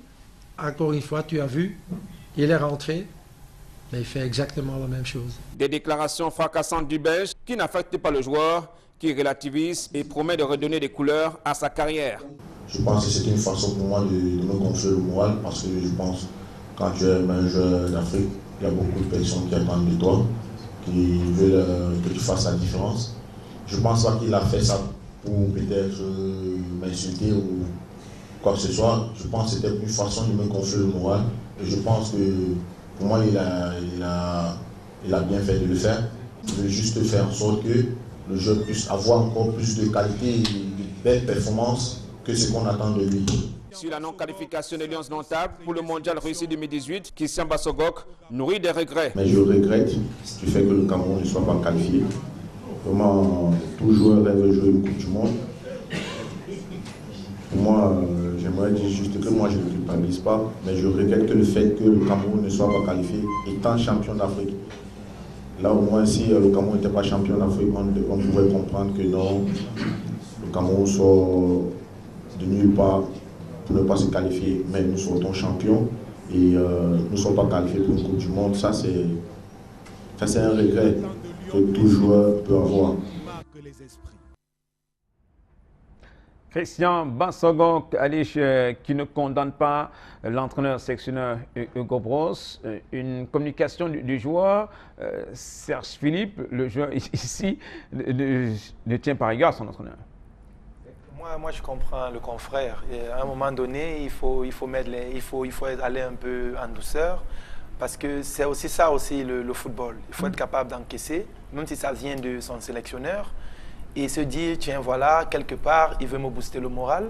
encore une fois, tu as vu, il est rentré, mais il fait exactement la même chose. Des déclarations fracassantes du Belge qui n'affectent pas le joueur, qui relativise et promet de redonner des couleurs à sa carrière. Je pense que c'est une façon pour moi de me gonfler le moral parce que je pense que quand tu es un joueur d'Afrique, il y a beaucoup de personnes qui attendent de toi, qui veulent que tu fasses la différence. Je ne pense pas qu'il a fait ça pour peut-être m'insulter ou quoi que ce soit. Je pense que c'était une façon de me gonfler le moral. Et je pense que pour moi, il a bien fait de le faire. Il veut juste faire en sorte que le jeu puisse avoir encore plus de qualité et de belles performances que ce qu'on attend de lui. Sur la non-qualification des Lions notables pour le mondial Russie 2018, Christian Bassogok nourrit des regrets. Mais je regrette du fait que le Cameroun ne soit pas qualifié. Vraiment, tout joueur rêve de jouer le Coupe du Monde. Pour moi, j'aimerais dire juste que moi je ne culpabilise pas, mais je regrette que le fait que le Cameroun ne soit pas qualifié étant champion d'Afrique. Là au moins si le Cameroun n'était pas champion d'Afrique, on pouvait comprendre que non, le Cameroun sort de nulle part pour ne pas se qualifier, mais nous sortons champions et nous ne sommes pas qualifiés pour une Coupe du Monde. Ça c'est un regret que tout joueur peut avoir. Christian Bassogok, qui ne condamne pas l'entraîneur sélectionneur Hugo Broos. Une communication du joueur, Serge Philippe, le joueur ici, ne tient pas rigueur à son entraîneur. Moi, je comprends le confrère. Et à un moment donné, il faut aller un peu en douceur. Parce que c'est aussi ça le football. Il faut être capable d'encaisser, même si ça vient de son sélectionneur. Et se dire, tiens, voilà, quelque part, il veut me booster le moral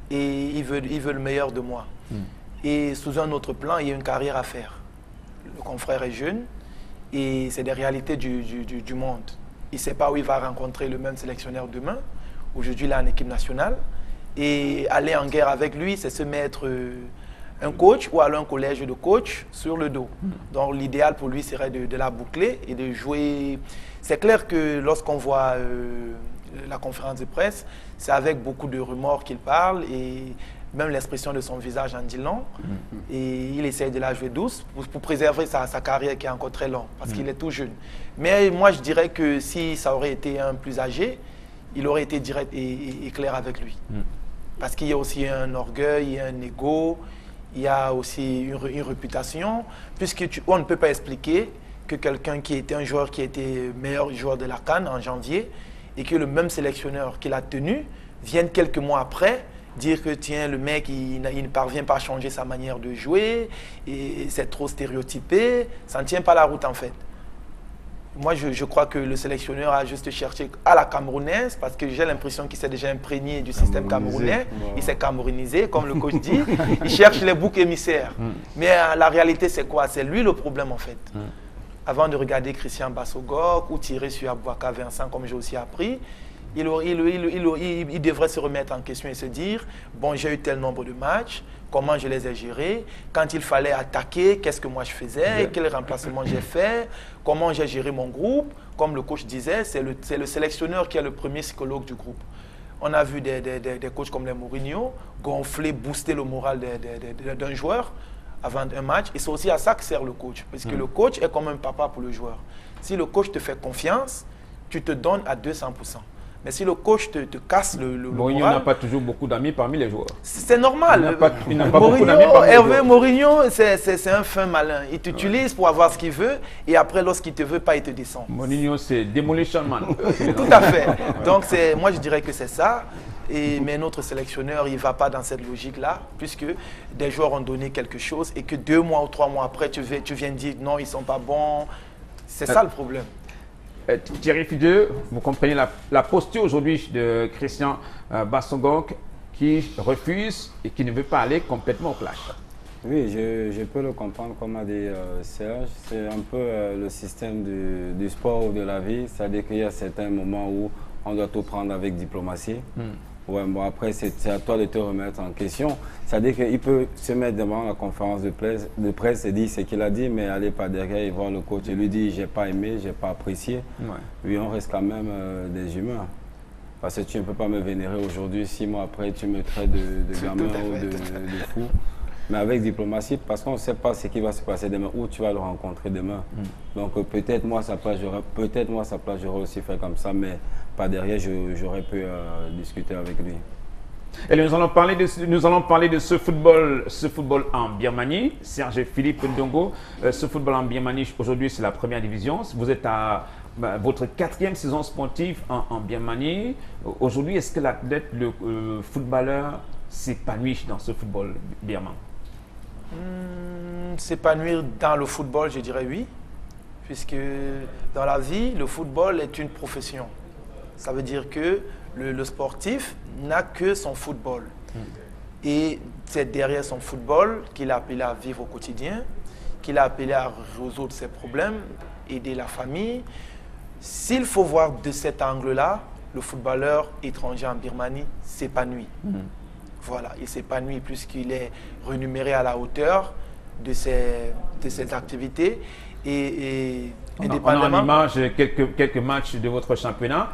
et il veut le meilleur de moi. Et sous un autre plan, il y a une carrière à faire. Le confrère est jeune et c'est des réalités du monde. Il ne sait pas où il va rencontrer le même sélectionneur demain. Aujourd'hui, il est en équipe nationale. Et aller en guerre avec lui, c'est se mettre un coach ou alors un collège de coach sur le dos. Donc l'idéal pour lui serait de la boucler et de jouer. C'est clair que lorsqu'on voit la conférence de presse, c'est avec beaucoup de remords qu'il parle et même l'expression de son visage en dit long. Et il essaie de la jouer douce pour préserver sa carrière qui est encore très longue parce qu'il est tout jeune. Mais moi je dirais que si ça aurait été un plus âgé, il aurait été direct et clair avec lui. Parce qu'il y a aussi un orgueil, il y a un ego, il y a aussi une réputation, puisqu'on ne peut pas expliquer que quelqu'un qui était un joueur qui était meilleur joueur de la CAN en janvier et que le même sélectionneur qui l'a tenu vienne quelques mois après dire que tiens, le mec il ne parvient pas à changer sa manière de jouer et c'est trop stéréotypé, ça ne tient pas la route en fait. Moi, je crois que le sélectionneur a juste cherché à la camerounaise parce que j'ai l'impression qu'il s'est déjà imprégné du système camerounais. Il s'est camerounisé, comme le coach dit. Il cherche les boucs émissaires. Mais la réalité, c'est quoi? C'est lui le problème, en fait. Avant de regarder Christian Bassogok ou tirer sur Abouaka Vincent, comme j'ai aussi appris, il devrait se remettre en question et se dire, bon, j'ai eu tel nombre de matchs, comment je les ai gérés, quand il fallait attaquer, qu'est-ce que moi je faisais, quel remplacement j'ai fait, comment j'ai géré mon groupe. Comme le coach disait, c'est le sélectionneur qui est le premier psychologue du groupe. On a vu des coachs comme les Mourinho gonfler, booster le moral d'un joueur avant un match. Et c'est aussi à ça que sert le coach, parce que le coach est comme un papa pour le joueur. Si le coach te fait confiance, tu te donnes à 200%. Mais si le coach te casse le Mourinho moral, n'a pas toujours beaucoup d'amis parmi les joueurs. c'est normal. Il n'a pas beaucoup d'amis parmi les Hervé joueurs. Mourinho, c'est un fin malin. Il t'utilise pour avoir ce qu'il veut et après, lorsqu'il te veut pas, il te descend. Mourinho, c'est Demolition Man. Tout à fait. Donc, moi, je dirais que c'est ça. Mais notre sélectionneur, il ne va pas dans cette logique-là, puisque des joueurs ont donné quelque chose et que 2 mois ou 3 mois après, tu viens dire non, ils ne sont pas bons. C'est ça le problème. Thierry Fideux, vous comprenez la posture aujourd'hui de Christian Bassogok qui refuse et qui ne veut pas aller complètement au clash. Oui, je peux le comprendre, comme a dit Serge. C'est un peu le système du sport ou de la vie. C'est-à-dire qu'il y a certains moments où on doit tout prendre avec diplomatie. Ouais, bon, après, c'est à toi de te remettre en question. C'est-à-dire qu'il peut se mettre devant la conférence de presse et dire ce qu'il a dit, mais aller pas derrière et voir le coach et lui dire « j'ai pas aimé, j'ai pas apprécié Ouais. ». Oui, on reste quand même des humains. Parce que tu ne peux pas me vénérer aujourd'hui, 6 mois après, tu me traites de gamin ou de fou. Mais avec diplomatie, parce qu'on ne sait pas ce qui va se passer demain, où tu vas le rencontrer demain. Donc peut-être moi, sa place, j'aurais aussi fait comme ça, mais pas derrière, j'aurais pu discuter avec lui. Et nous allons parler de ce football en Birmanie. Serge Philippe Ndongo, ce football en Birmanie, aujourd'hui, c'est la première division. Vous êtes à votre 4e saison sportive en Birmanie. Aujourd'hui, est-ce que l'athlète, le footballeur, s'épanouit dans ce football birman? S'épanouir dans le football, je dirais oui, puisque dans la vie, le football est une profession. Ça veut dire que le sportif n'a que son football. Et c'est derrière son football qu'il a appelé à vivre au quotidien, qu'il a appelé à résoudre ses problèmes, aider la famille. S'il faut voir de cet angle-là, le footballeur étranger en Birmanie s'épanouit. Voilà, il s'épanouit puisqu'il est rémunéré à la hauteur de ses activités. Et indépendamment, on a en image quelques matchs de votre championnat.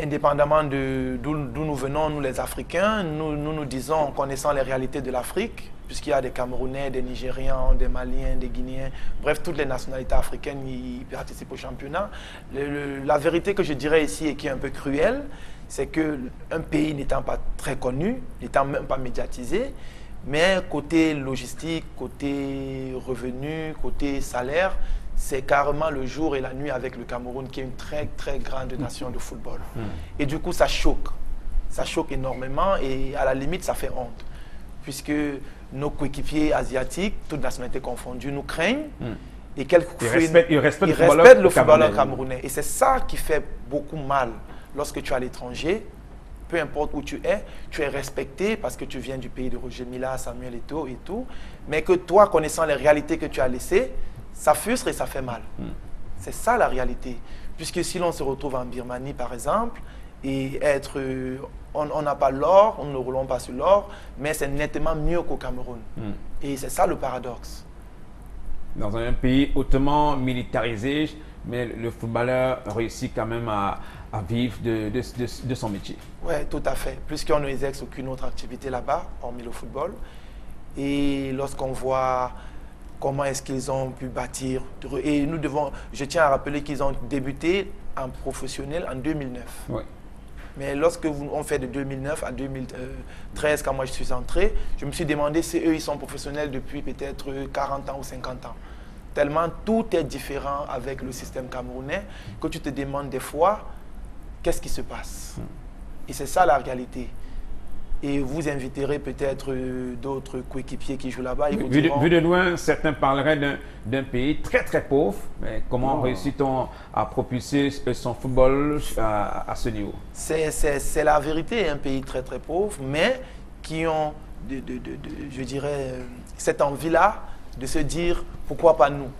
Indépendamment d'où nous venons, nous les Africains, nous disons, en connaissant les réalités de l'Afrique, puisqu'il y a des Camerounais, des Nigérians, des Maliens, des Guinéens, bref, toutes les nationalités africaines y participent au championnat. La vérité que je dirais ici et qui est un peu cruelle, c'est qu'un pays n'étant pas très connu, n'étant même pas médiatisé, mais côté logistique, côté revenu, côté salaire, c'est carrément le jour et la nuit avec le Cameroun qui est une très très grande nation de football. Et du coup, ça choque énormément et à la limite, ça fait honte. Puisque nos coéquipiers asiatiques, toutes nationalités confondues, nous craignent et Ils respectent le footballeur camerounais. Et c'est ça qui fait beaucoup mal. Lorsque tu es à l'étranger, peu importe où tu es respecté parce que tu viens du pays de Roger Mila, Samuel Eto'o et tout, mais que toi, connaissant les réalités que tu as laissées, ça frustre et ça fait mal. C'est ça la réalité. Puisque si l'on se retrouve en Birmanie, par exemple, et on n'a pas l'or, on ne roulons pas sur l'or, mais c'est nettement mieux qu'au Cameroun. Et c'est ça le paradoxe. Dans un pays hautement militarisé, mais le footballeur réussit quand même à vivre de son métier. Oui, tout à fait. Puisqu'on n'exerce aucune autre activité là-bas, hormis le football. Et lorsqu'on voit comment est-ce qu'ils ont pu bâtir, et je tiens à rappeler qu'ils ont débuté en professionnel en 2009. Oui. Mais lorsque on fait de 2009 à 2013, quand moi je suis entré, je me suis demandé si eux ils sont professionnels depuis peut-être 40 ans ou 50 ans. Tellement tout est différent avec le système camerounais que tu te demandes des fois qu'est-ce qui se passe. Et c'est ça la réalité. Et vous inviterez peut-être d'autres coéquipiers qui jouent là-bas. Vu de loin, certains parleraient d'un pays très très pauvre. Mais comment réussit-on à propulser son football à ce niveau? C'est la vérité, un pays très très pauvre, mais qui ont, je dirais, cette envie-là de se dire pourquoi pas nous,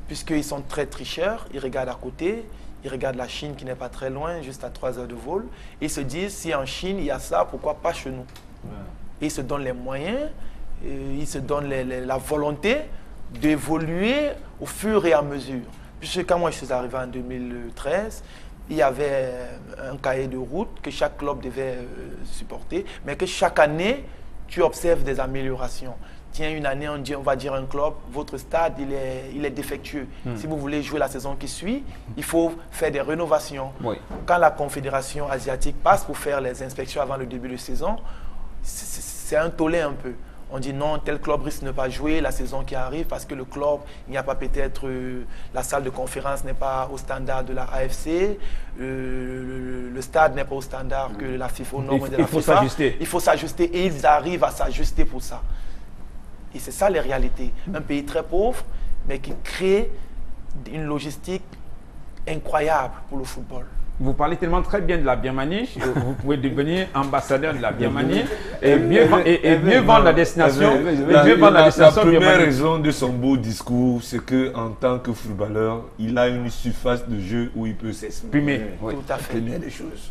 puisqu'ils sont très tricheurs, ils regardent à côté. Ils regardent la Chine qui n'est pas très loin, juste à 3 heures de vol. Et ils se disent, si en Chine il y a ça, pourquoi pas chez nous? Et ils se donnent les moyens, ils se donnent la volonté d'évoluer au fur et à mesure. Puisque quand moi je suis arrivé en 2013, il y avait un cahier de route que chaque club devait supporter, mais que chaque année, tu observes des améliorations. tiens, une année, on va dire un club, votre stade, il est défectueux. Si vous voulez jouer la saison qui suit, il faut faire des rénovations. Oui. Quand la Confédération asiatique passe pour faire les inspections avant le début de saison, c'est un tollé un peu. On dit non, tel club risque de ne pas jouer la saison qui arrive parce que le club, il n'y a pas peut-être, la salle de conférence n'est pas au standard de la AFC, le stade n'est pas au standard que la FIFA, au norme de la FIFA. Il faut s'ajuster. Il faut s'ajuster et ils arrivent à s'ajuster pour ça. Et c'est ça les réalités. Un pays très pauvre, mais qui crée une logistique incroyable pour le football. Vous parlez tellement très bien de la Birmanie, vous pouvez devenir ambassadeur de la Birmanie et mieux vendre la destination. La première raison de son beau discours, c'est qu'en tant que footballeur, il a une surface de jeu où il peut s'exprimer. Oui. Tout à fait. Des choses.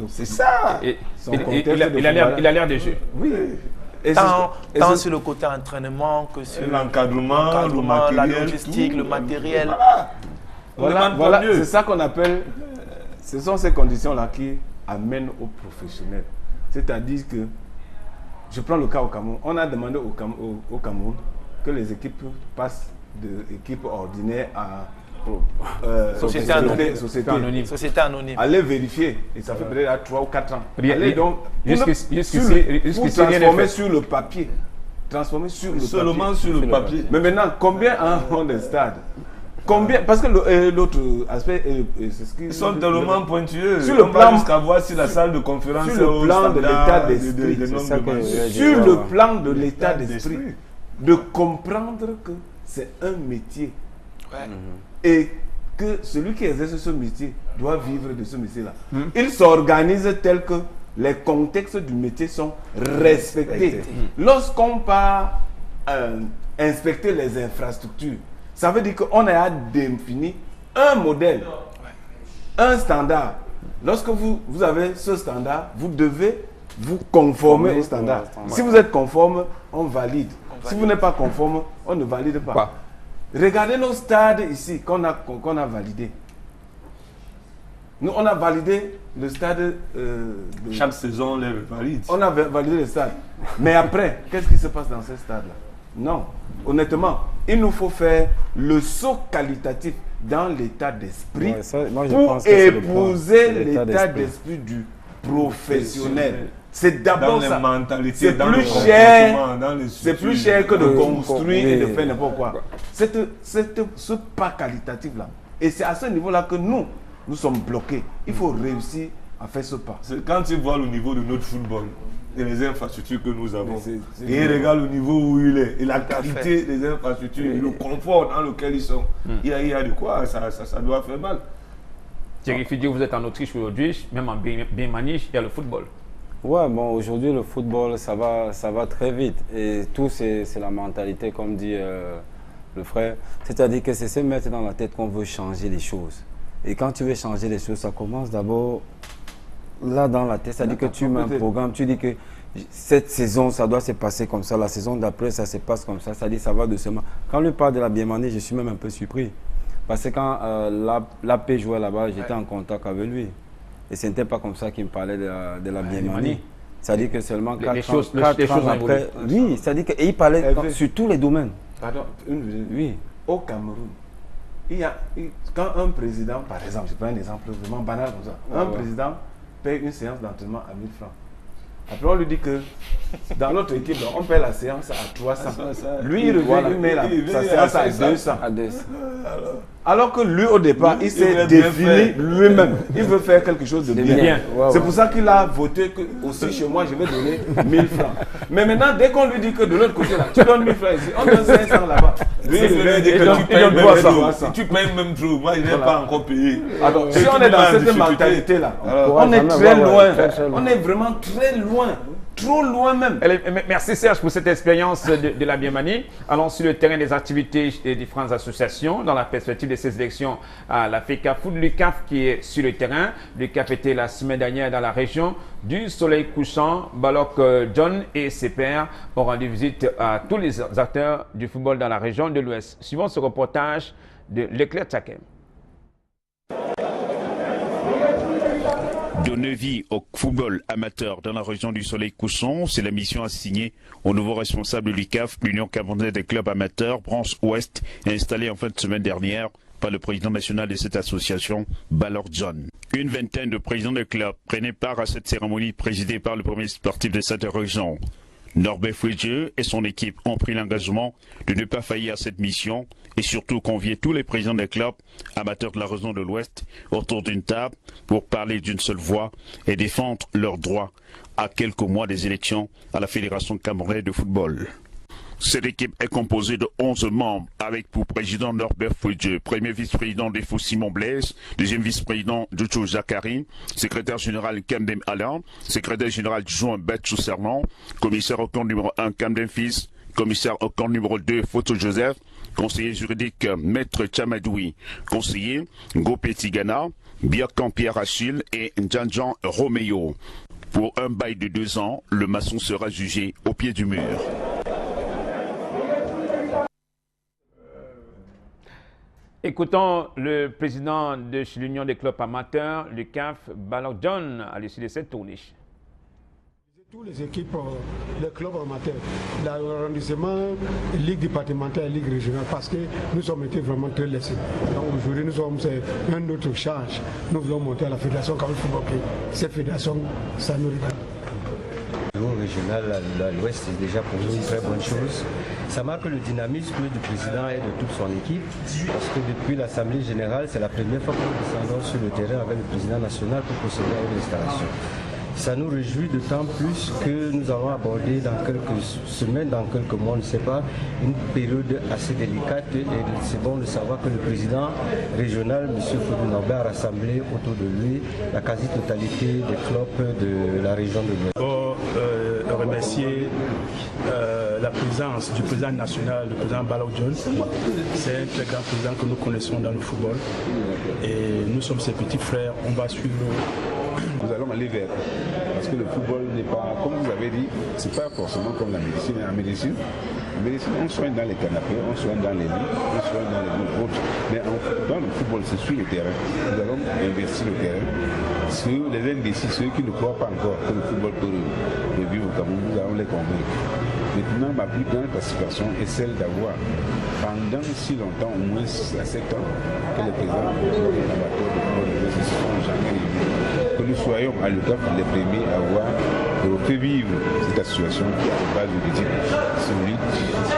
C'est ça. Il a l'air de jeu. Oui. Tant sur le côté entraînement que sur l'encadrement, le matériel, la logistique, le matériel. Voilà, c'est ça qu'on appelle... Ce sont ces conditions-là qui amènent aux professionnels. C'est-à-dire que, je prends le cas au Cameroun, on a demandé au Cameroun que les équipes passent d'équipes ordinaires à Société anonyme. Allez vérifier, et ça fait peut-être 3 ou 4 ans. Allez donc, jusqu'ici, transformer sur le papier. Seulement sur le papier. Mais maintenant, combien ont des stades? Combien? Parce que l'autre aspect, c'est ce ils sont tellement pointueux. Sur le plan, jusqu'à voir si la salle de conférence sur le plan de l'état d'esprit, sur le plan de l'état d'esprit, de comprendre que c'est un métier et que celui qui exerce ce métier doit vivre de ce métier-là. Il s'organise tel que les contextes du métier sont respectés. Lorsqu'on part inspecter les infrastructures, ça veut dire qu'on a défini un modèle, un standard. Lorsque vous avez ce standard, vous devez vous conformer au standard. Si vous êtes conforme, on valide. Si vous n'êtes pas conforme, on ne valide pas. Regardez nos stades ici qu'on a validés. Nous, on a validé le stade... Chaque saison, on les valide. On a validé le stade. Mais après, qu'est-ce qui se passe dans ce stade-là? Non. Honnêtement, il nous faut faire le saut qualitatif dans l'état d'esprit pour épouser l'état d'esprit du professionnel. C'est d'abord ça. C'est plus cher que de construire et de faire n'importe quoi. C'est ce pas qualitatif-là. Et c'est à ce niveau-là que nous sommes bloqués. Il faut réussir à faire ce pas. Quand tu vois le niveau de notre football et les infrastructures que nous avons, et regarde le niveau où il est, et la qualité des infrastructures, le confort dans lequel ils sont, il y a de quoi, ça doit faire mal. Thierry Fidio, vous êtes en Autriche aujourd'hui, même en Birmanie, il y a le football. Ouais, bon, aujourd'hui, le football, ça va très vite. Et tout, c'est la mentalité, comme dit le frère. C'est-à-dire que c'est se mettre dans la tête qu'on veut changer les choses. Et quand tu veux changer les choses, ça commence d'abord là dans la tête. C'est-à-dire que tu mets un programme, tu dis que cette saison, ça doit se passer comme ça. La saison d'après, ça se passe comme ça. C'est-à-dire ça va doucement. Quand on lui parle de la Birmanie, je suis même un peu surpris. Parce que quand l'AP jouait là-bas, j'étais en contact avec lui. Et ce n'était pas comme ça qu'il me parlait de la Birmanie. C'est-à-dire que seulement 4 ans après... Oui, c'est-à-dire qu'il parlait sur tous les domaines. Pardon, oui. Au Cameroun, quand un président, par exemple, je prends un exemple vraiment banal comme ça, un président paye une séance d'entraînement à 1000 francs. Après, on lui dit que dans notre équipe, on paye la séance à 300. Lui, il revient, il met sa séance à 200. Alors que lui, au départ, il s'est défini lui-même. Il veut faire quelque chose de bien. C'est pour ça qu'il a voté que aussi chez moi, je vais donner 1000 francs. Mais maintenant, dès qu'on lui dit que de l'autre côté, là, tu donnes 1000 francs ici, on donne 500 là-bas. Lui, il veut dire que tu payes 300. Tu payes même trop. Moi, je n'ai pas encore payé. Alors, si on est dans cette mentalité-là, on est très loin. On est vraiment très loin. Trop loin même. Merci Serge pour cette expérience de la Birmanie. Allons sur le terrain des activités des différentes associations dans la perspective de ces élections à la FECAFOOT. L'UCAF qui est sur le terrain. L'UCAF était la semaine dernière dans la région du soleil couchant. Balok John et ses pairs ont rendu visite à tous les acteurs du football dans la région de l'Ouest. Suivons ce reportage de Leclerc Tchakem. Donner vie au football amateur dans la région du Soleil couchant, c'est la mission assignée au nouveau responsable du CAF, l'Union camerounaise des clubs amateurs, branche Ouest, installée en fin de semaine dernière par le président national de cette association, Balor John. Une vingtaine de présidents de clubs prenaient part à cette cérémonie présidée par le premier sportif de cette région. Norbert Fouidjeux et son équipe ont pris l'engagement de ne pas faillir à cette mission et surtout convier tous les présidents des clubs amateurs de la région de l'Ouest autour d'une table pour parler d'une seule voix et défendre leurs droits à quelques mois des élections à la Fédération camerounaise de football. Cette équipe est composée de 11 membres avec pour président Norbert Fouidjeux, premier vice-président des Fous Simon Blaise, deuxième vice-président Djoudjou Zakari, secrétaire général Kamdem Alain, secrétaire général Jean Betchou Sernan, commissaire au compte numéro 1 Kamdem Fils, commissaire au compte numéro 2 Photo Joseph, conseiller juridique Maître Chamadoui, conseiller Gopé Tigana, Biakan Pierre Achille et Ndjanjan Romeo. Pour un bail de 2 ans, le maçon sera jugé au pied du mur. Écoutons le président de l'Union des clubs amateurs, le CAF, Balor John, à l'issue de cette tournée. Toutes les équipes, les clubs amateurs, l'arrondissement, ligue départementale et ligue régionale, parce que nous sommes été vraiment très laissés. Aujourd'hui, nous sommes un autre charge. Nous voulons monter à la fédération Cameroun Football Club. Cette fédération, ça nous regarde. Au niveau régional, à l'Ouest, c'est déjà pour nous une très bonne chose. Ça marque le dynamisme du président et de toute son équipe, parce que depuis l'Assemblée générale, c'est la première fois que nous descendons sur le terrain avec le président national pour procéder à une installation. Ça nous réjouit d'autant plus que nous avons abordé dans quelques semaines, dans quelques mois, on ne sait pas, une période assez délicate et c'est bon de savoir que le président régional, M. Foudou Norbert, a rassemblé autour de lui la quasi-totalité des clubs de la région de l'Ouest. Remercier la présence du président national, le président Balor John. C'est un très grand président que nous connaissons dans le football et nous sommes ses petits frères, on va suivre. Nous allons aller vers, parce que le football n'est pas, comme vous avez dit, c'est pas forcément comme la médecine. En médecine, on soigne dans les canapés, on soigne dans les lits, on soigne dans les lits autres. Mais dans le football, c'est sur le terrain. Nous allons investir le terrain. Sur les indécis, ceux qui ne croient pas encore que le football peut revivre au Cameroun, nous allons les convaincre. Maintenant, ma plus grande participation est celle d'avoir, pendant si longtemps, au moins à 7 ans, que les présidents des amateurs de football ne se sont jamais réunis. Que nous soyons à l'UCAF les premiers à avoir fait vivre cette association qui a une base juridique solide.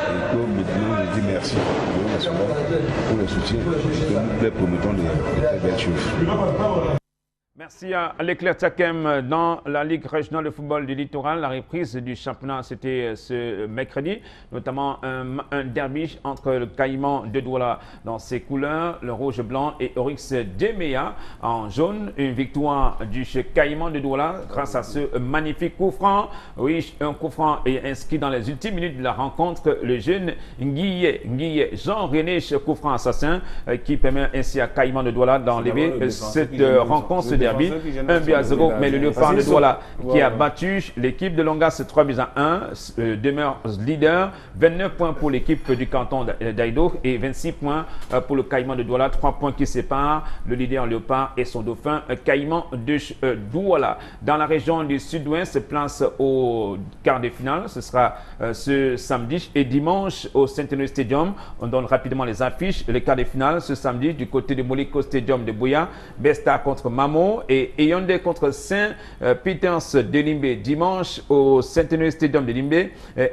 Et que maintenant, je dis merci au gouvernement national pour le soutien et que nous les promettons de très belles choses. Merci à Leclerc Tchakem. Dans la Ligue régionale de football du littoral, la reprise du championnat, c'était ce mercredi, notamment un derby entre le Caïman de Douala dans ses couleurs, le rouge-blanc, et Oryx Djemea en jaune. Une victoire du Caïman de Douala grâce à ce magnifique coup franc. Oui, un coup franc est inscrit dans les ultimes minutes de la rencontre. Le jeune Nguye Jean-René, coup franc assassin, qui permet ainsi à Caïman de Douala d'enlever cette rencontre, ce derby. 1-0, mais le Léopard de Douala qui a battu l'équipe de Longas 3-1 demeure leader. 29 points pour l'équipe du canton d'Aïdo et 26 points pour le Caïman de Douala. 3 points qui séparent le leader Léopard et son dauphin Caïman de Douala. Dans la région du sud-ouest, se place au quart de finale. Ce sera ce samedi et dimanche au Centenary Stadium. On donne rapidement les affiches. Le quart de finale ce samedi du côté de Moliko Stadium de Bouya. Besta contre Mamo et Yondé contre Saint-Peters de Limbe dimanche au Centenary Stadium de Limbe.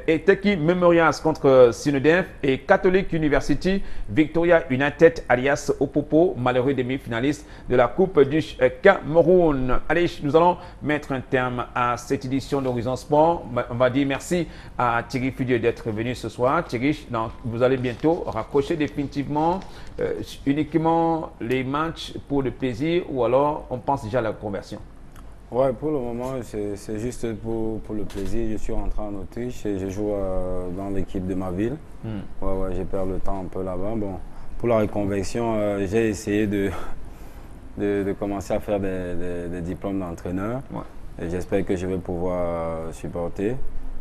Et Teki Memorias contre Sinodef et Catholic University Victoria United alias Opopo, malheureux demi-finaliste de la Coupe du Cameroun. Allez, nous allons mettre un terme à cette édition d'Horizon Sport. On va dire merci à Thierry Fudier d'être venu ce soir. Thierry, vous allez bientôt raccrocher définitivement uniquement les matchs pour le plaisir ou alors on pense déjà à la conversion? Ouais, pour le moment, c'est juste pour le plaisir. Je suis rentré en Autriche et je joue dans l'équipe de ma ville. Ouais, j'ai perdu le temps un peu là-bas. Bon, pour la reconversion, j'ai essayé de commencer à faire des diplômes d'entraîneur. Ouais. Et j'espère que je vais pouvoir supporter.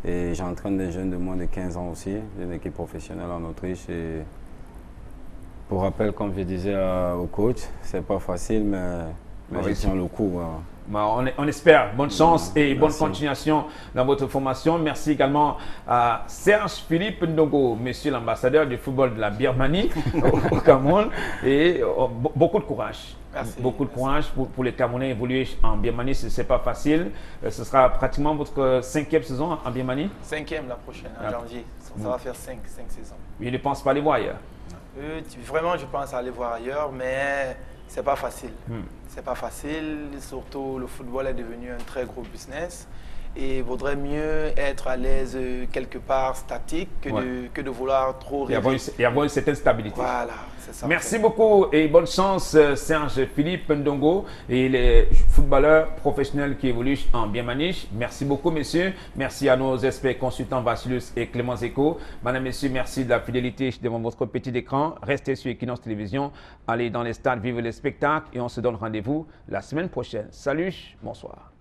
Et j'entraîne des jeunes de moins de 15 ans aussi, une équipe professionnelle en Autriche. Et pour rappel, comme je disais au coach, c'est pas facile, mais Il tient le coup. On espère. Bonne chance et bonne continuation dans votre formation. Merci également à Serge Philippe Ndongo, monsieur l'ambassadeur du football de la Birmanie au Cameroun. Et beaucoup de courage. Merci. Beaucoup de courage pour les Camerounais évoluer en Birmanie. Ce n'est pas facile. Ce sera pratiquement votre 5e saison en Birmanie. 5e la prochaine, en janvier. Ça va faire 5 saisons. Il ne pense pas aller voir ailleurs. Vraiment, je pense aller voir ailleurs, mais c'est pas facile. C'est pas facile, surtout le football est devenu un très gros business et il vaudrait mieux être à l'aise quelque part statique que de vouloir trop rêver. Et avoir une certaine stabilité. Voilà, c'est ça. Merci beaucoup et bonne chance Serge Philippe Ndongo et les footballeurs professionnels qui évoluent en Birmanie. Merci beaucoup messieurs. Merci à nos experts consultants Vasilus et Clément Zeko. Madame, messieurs, merci de la fidélité devant votre petit écran. Restez sur Equinox Télévision. Allez dans les stades, vivez les spectacles et on se donne rendez-vous la semaine prochaine. Salut, bonsoir.